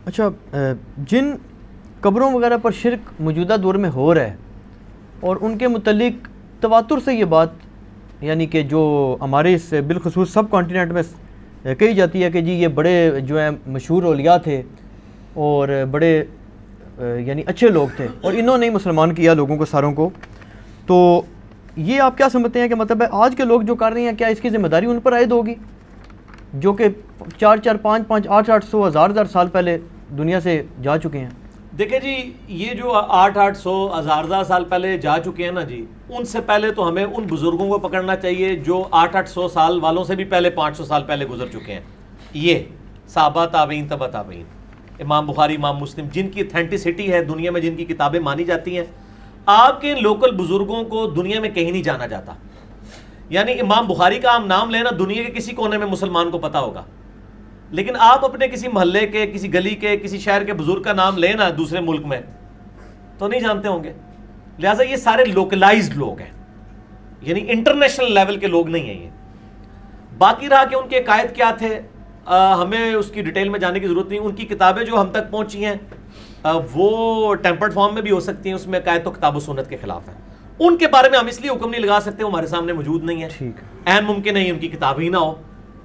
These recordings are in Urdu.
اچھا، جن قبروں وغیرہ پر شرک موجودہ دور میں ہو رہا ہے اور ان کے متعلق تواتر سے یہ بات یعنی کہ جو ہمارے اس بالخصوص سب کانٹیننٹ میں کہی جاتی ہے کہ جی یہ بڑے جو ہیں مشہور اولیاء تھے اور بڑے یعنی اچھے لوگ تھے اور انہوں نے مسلمان کیا لوگوں کو ساروں کو، تو یہ آپ کیا سمجھتے ہیں کہ مطلب ہے آج کے لوگ جو کر رہے ہیں کیا اس کی ذمہ داری ان پر عائد ہوگی جو کہ 4 5 5 8 800 ہزار سال پہلے دنیا سے جا چکے ہیں؟ دیکھیں جی، یہ جو 800 ہزار سال پہلے جا چکے ہیں نا جی، ان سے پہلے تو ہمیں ان بزرگوں کو پکڑنا چاہیے جو 800 سال والوں سے بھی پہلے 500 سال پہلے گزر چکے ہیں. یہ صحابہ، تابعین، تبع تابعین، امام بخاری، امام مسلم، جن کی اتھینٹسٹی ہے دنیا میں، جن کی کتابیں مانی جاتی ہیں. آپ کے لوکل بزرگوں کو دنیا میں کہیں نہیں جانا جاتا. یعنی امام بخاری کا آپ نام لینا دنیا کے کسی کونے میں مسلمان کو پتہ ہوگا، لیکن آپ اپنے کسی محلے کے، کسی گلی کے، کسی شہر کے بزرگ کا نام لینا دوسرے ملک میں تو نہیں جانتے ہوں گے. لہٰذا یہ سارے لوکلائزڈ لوگ ہیں، یعنی انٹرنیشنل لیول کے لوگ نہیں ہیں یہ. باقی رہا کہ ان کے عقائد کیا تھے، ہمیں اس کی ڈیٹیل میں جانے کی ضرورت نہیں. ان کی کتابیں جو ہم تک پہنچی ہیں وہ ٹیمپرڈ فارم میں بھی ہو سکتی ہیں، اس میں عقائد تو کتاب و سنت کے خلاف ہیں. ان کے بارے میں ہم اس لیے حکم نہیں لگا سکتے، وہ ہمارے سامنے موجود نہیں ہے. عین ممکن ہے ان کی کتاب ہی نہ ہو.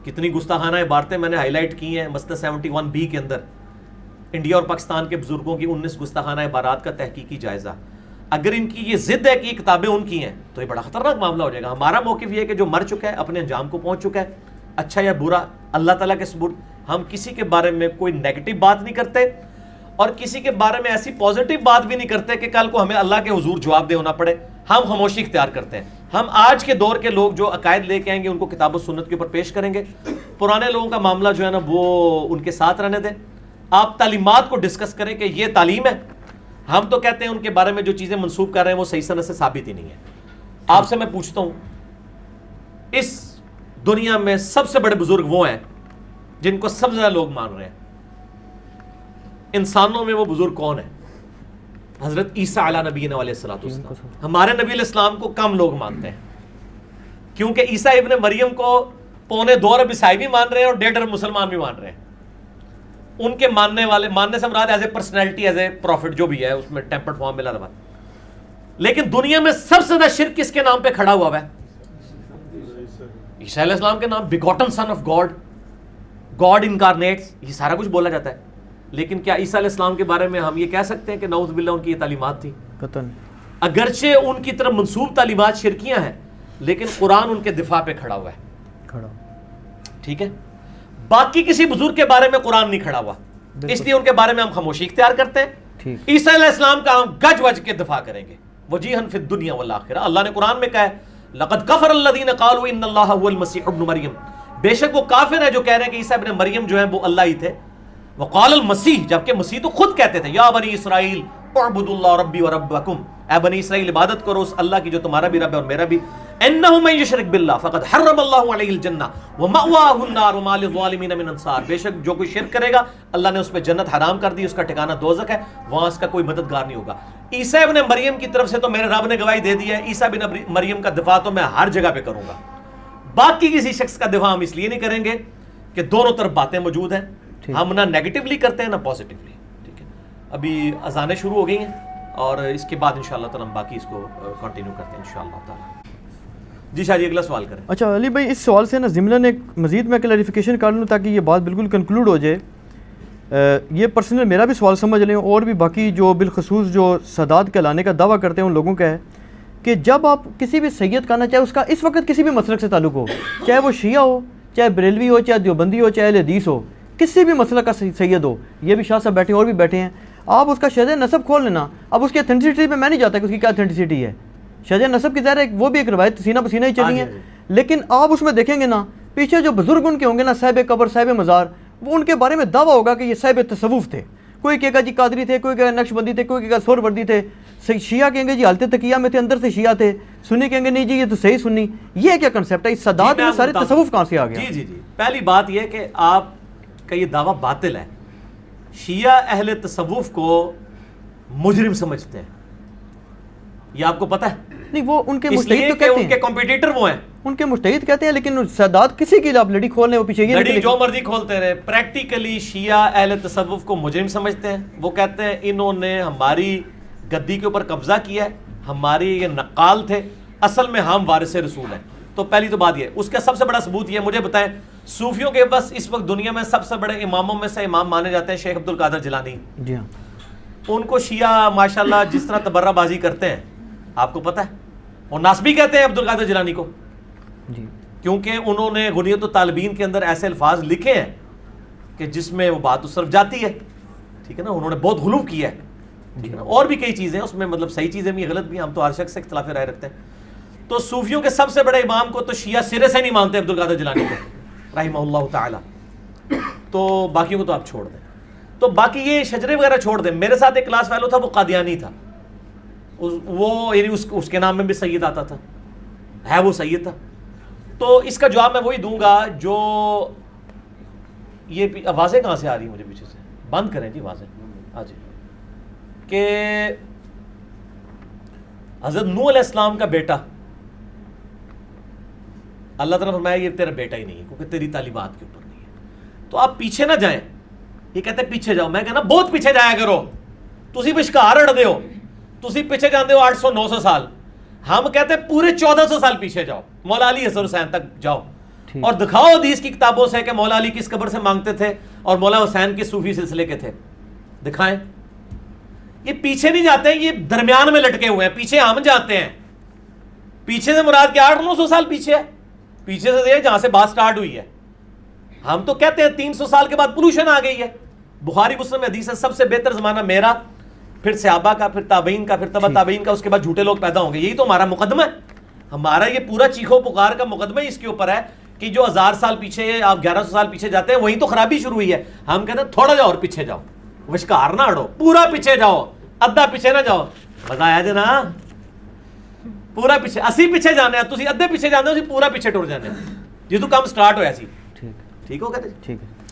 کتنی گستاخانہ عبارتیں میں نے ہائی لائٹ کی ہیں مسئلہ 71B کے اندر، انڈیا اور پاکستان کے بزرگوں کی 19 گستاخانہ عبارات کا تحقیقی جائزہ. اگر ان کی یہ ضد ہے کہ یہ کتابیں ان کی ہیں تو یہ بڑا خطرناک معاملہ ہو جائے گا. ہمارا موقف یہ ہے کہ جو مر چکا ہے اپنے انجام کو پہنچ چکا ہے، اچھا یا برا اللہ تعالیٰ کے سپرد. ہم کسی کے بارے میں کوئی نیگیٹو بات نہیں کرتے اور کسی کے بارے میں ایسی پازیٹیو بات بھی نہیں کرتے کہ کل کو ہمیں اللہ کے حضور جواب دے ہونا پڑے. ہم خاموشی اختیار کرتے ہیں. ہم آج کے دور کے لوگ جو عقائد لے کے آئیں گے ان کو کتاب و سنت کے اوپر پیش کریں گے. پرانے لوگوں کا معاملہ جو ہے نا وہ ان کے ساتھ رہنے دیں. آپ تعلیمات کو ڈسکس کریں کہ یہ تعلیم ہے. ہم تو کہتے ہیں ان کے بارے میں جو چیزیں منسوب کر رہے ہیں وہ صحیح سند سے ثابت ہی نہیں ہے. آپ سے میں پوچھتا ہوں، اس دنیا میں سب سے بڑے بزرگ وہ ہیں جن کو سب سے زیادہ لوگ مان رہے ہیں. انسانوں میں وہ بزرگ کون ہیں؟ حضرت عیسیٰ علیہ نبی علیہ السلام. ہمارے نبی علیہ السلام کو کم لوگ مانتے ہیں کیونکہ عیسیٰ ابن مریم کو 2.25 ارب عیسائی بھی مان رہے ہیں اور 1.5 ارب مسلمان بھی مان رہے ہیں. ان کے ماننے والے، ماننے سے مراد as a personality, as a profit جو بھی ہے اس میں ٹیمپرڈ فارم ملا رہا. لیکن دنیا میں سب سے زیادہ شرک کس کے نام پہ کھڑا ہوا ہے؟ عیسیٰ علیہ السلام کے نام. بیگوٹن سن آف گاڈ، گاڈ انکارنیٹس، یہ سارا کچھ بولا جاتا ہے. لیکن کیا عیسیٰ علیہ السلام کے بارے میں ہم یہ کہہ سکتے ہیں کہ نعوذ باللہ ان کی یہ تعلیمات تھی؟ قطعاً. اگرچہ ان کی طرف منسوب تعلیمات شرکیاں ہیں لیکن قرآن ان کے دفاع پہ کھڑا ہوا ہے. ٹھیک ہے، باقی کسی بزرگ کے بارے میں قرآن نہیں کھڑا ہوا، اس لیے ان کے بارے میں ہم خاموشی اختیار کرتے ہیں. عیسیٰ علیہ السلام کا ہم گج وج کے دفاع کریں گے وجیہاً فی الدنیا والآخرہ. اللہ نے قرآن میں کہا ہے لقد کفر الذین قالوا ان اللہ هو المسیح ابن مریم، بے شک وہ کافر ہے جو کہہ رہے ہیں کہ عیسیٰ ابن مریم جو ہیں وہ اللہ ہی تھے. وقال المسیح، جبکہ مسیح تو خود کہتے تھے یا بنی اسرائیل اعبدوا اللہ ربی وربکم، اے بنی اسرائیل عبادت کرو اس اللہ کی جو تمہارا بھی رب ہے اور میرا بھی. انہ من یشرک باللہ فقد حرم اللہ علیہ الجنہ ومأواہ النار وما للظالمین من انصار، بے شک جو کوئی شرک کرے گا اللہ نے اس پہ جنت حرام کر دی، اس کا ٹھکانہ دوزخ ہے، وہاں اس کا کوئی مددگار نہیں ہوگا. عیسیٰ ابن مریم کی طرف سے تو میرے رب نے گواہی دے دی ہے، عیسیٰ ابن مریم کا دفاع تو میں ہر جگہ پہ کروں گا. باقی کسی شخص کا دفاع ہم اس لیے نہیں کریں گے کہ دونوں طرف باتیں موجود ہیں. ہم نہ نیگیٹیولی کرتے ہیں نہ پازیٹیولی. ٹھیک ہے، ابھی اذانیں شروع ہو گئی ہیں اور اس کے بعد انشاءاللہ تعالی ہم باقی اس کو کنٹینیو کرتے ہیں انشاءاللہ تعالی. جی شاہ جی اگلا سوال کریں. اچھا علی بھائی، اس سوال سے نا ضمن ایک مزید میں کلیریفیکیشن کر لوں تاکہ یہ بات بالکل کنکلوڈ ہو جائے. یہ پرسنل میرا بھی سوال سمجھ لیں اور بھی باقی جو بالخصوص جو سادات کہلانے کا دعویٰ کرتے ہیں ان لوگوں کا ہے کہ جب آپ کسی بھی سید کہنا چاہے اس کا اس وقت کسی بھی مسلک سے تعلق ہو، چاہے وہ شیعہ ہو، چاہے بریلوی ہو، چاہے دیوبندی ہو، چاہے اہل حدیث ہو، کسی بھی مسلک کا سید ہو، یہ بھی شاہ صاحب بیٹھے ہیں اور بھی بیٹھے ہیں، آپ اس کا شہد نسب کھول لینا. اب اس کی اتھینٹسٹی پہ میں نہیں جاتا کہ اس کی کیا اتھینٹسٹی ہے. شہد نسب کی ظاہر ہے وہ بھی ایک روایت سینہ بسینہ ہی چلی ہے، لیکن آپ اس میں دیکھیں گے نا پیچھے جو بزرگ ان کے ہوں گے نا، صاحب قبر، صاحب مزار، وہ ان کے بارے میں دعویٰ ہوگا کہ یہ صاحب تصوف تھے. کوئی کہے گا جی قادری تھے، کوئی کہے گا نقش بندی تھے، کوئی کہے گا سور وردی تھے. شیعہ کہیں گے جی حالت تقیہ میں تھے، اندر سے شیعہ تھے. سنی کہیں گے نہیں جی یہ تو صحیح سنی. یہ کیا کنسیپٹ ہے؟ اس سادات میں سارے تصوف کہاں سے آ گیا؟ جی پہلی بات یہ کہ آپ کا یہ دعویٰ باطل ہے. شیعہ اہل تصوف کو مجرم سمجھتے ہیں، یہ آپ کو پتہ ہے؟ نہیں، وہ ان کے اس لیے کہ ان کے کمپیٹیٹر وہ ہیں. ان کے مجتہد کہتے ہیں لیکن سادات کسی کی آپ لڑی کھول لیں وہ پیچھے لڑی جو مرضی کھولتے رہے. پریکٹیکلی شیعہ اہل تصوف کو مجرم سمجھتے ہیں. وہ کہتے ہیں انہوں نے ہماری گدی کے اوپر قبضہ کیا ہے, ہماری یہ نقال تھے, اصل میں ہم وارث رسول ہیں. تو پہلی تو بات یہ, اس کا سب سے بڑا ثبوت یہ, مجھے بتائیں صوفیوں کے بس اس وقت دنیا میں سب سے بڑے اماموں میں سے امام مانے جاتے ہیں شیخ عبد القادر جیلانی. جی ہاں, ان کو شیعہ ماشاءاللہ جس طرح تبرہ بازی کرتے ہیں آپ کو پتہ ہے, اور ناسبی کہتے ہیں عبد القادر جیلانی کو, جی کیونکہ انہوں نے غنیت الطالبین کے اندر ایسے الفاظ لکھے ہیں کہ جس میں وہ بات اس طرف جاتی ہے, ٹھیک ہے نا, انہوں نے بہت غلو کیا ہے, ٹھیک ہے نا, اور بھی کئی چیزیں اس میں مطلب صحیح چیزیں بھی غلط بھی, ہم تو ہر شخص سے اختلاف رائے رکھتے ہیں. تو صوفیوں کے سب سے بڑے امام کو تو شیعہ سرے سے نہیں مانتے عبد القادر جیلانی کو رحمہ اللہ تعالی, تو باقیوں کو تو آپ چھوڑ دیں. تو باقی یہ شجرے وغیرہ چھوڑ دیں. میرے ساتھ ایک کلاس فیلو تھا, وہ قادیانی تھا, وہ یعنی اس کے نام میں بھی سید آتا تھا, ہے وہ سید تھا. تو اس کا جواب میں وہی دوں گا جو یہ آوازیں کہاں سے آ رہی ہیں مجھے پیچھے سے, بند کریں جی آوازیں. ہاں جی, کہ حضرت نوح علیہ السلام کا بیٹا, اللہ تعالیٰ نے فرمایا یہ تیرا بیٹا ہی نہیں ہے کیونکہ تیری تعلیمات کے اوپر نہیں ہے, تو آپ پیچھے نہ جائیں. یہ کہتے ہیں پیچھے جاؤ, میں کہنا بہت پیچھے جایا کرو, تسی بشکار اڑ دے ہو, تسی پیچھے جاندے ہو 800-900 سال, ہم کہتے ہیں پورے 1400 سال پیچھے جاؤ, مولا علی حسن حسین تک جاؤ اور دکھاؤ حدیث کی کتابوں سے کہ مولا علی کس قبر سے مانگتے تھے اور مولا حسین کس صوفی سلسلے کے تھے, دکھائیں. یہ پیچھے نہیں جاتے ہیں, یہ درمیان میں لٹکے ہوئے ہیں, پیچھے ہم جاتے ہیں. پیچھے سے مراد کیا 800-900 سال پیچھے ہے, پیچھے سے یہ جہاں سے بات سٹارٹ ہوئی ہے. ہم تو کہتے ہیں 300 سال کے بعد پولوشن آ گئی ہے. بخاری مسلم میں حدیث ہے سب سے بہتر زمانہ میرا, پھر صحابہ کا, پھر تابعین کا, پھر تبع تابعین کا, اس کے بعد جھوٹے لوگ پیدا ہوں گے. یہی تو ہمارا مقدمہ ہے. ہمارا یہ پورا چیخو پکار کا مقدمہ اس کے اوپر ہے کہ جو 1000 سال پیچھے, آپ 1100 سال پیچھے جاتے ہیں, وہیں تو خرابی شروع ہوئی ہے. ہم کہتے ہیں تھوڑا جاؤ اور پیچھے جاؤ, وشکار نہ اڑو, پورا پیچھے جاؤ, ادھا پیچھے نہ جاؤ. مزہ آیا جی نا, پورا پیچھے, اسی پیچھے جانے ہیں, تسی ادھے پیچھے جانے ہو, پورا پیچھے ٹر جانے, جی تو کام سٹارٹ ہویا سی. ٹھیک ٹھیک ہو گیا. ٹھیک ہے.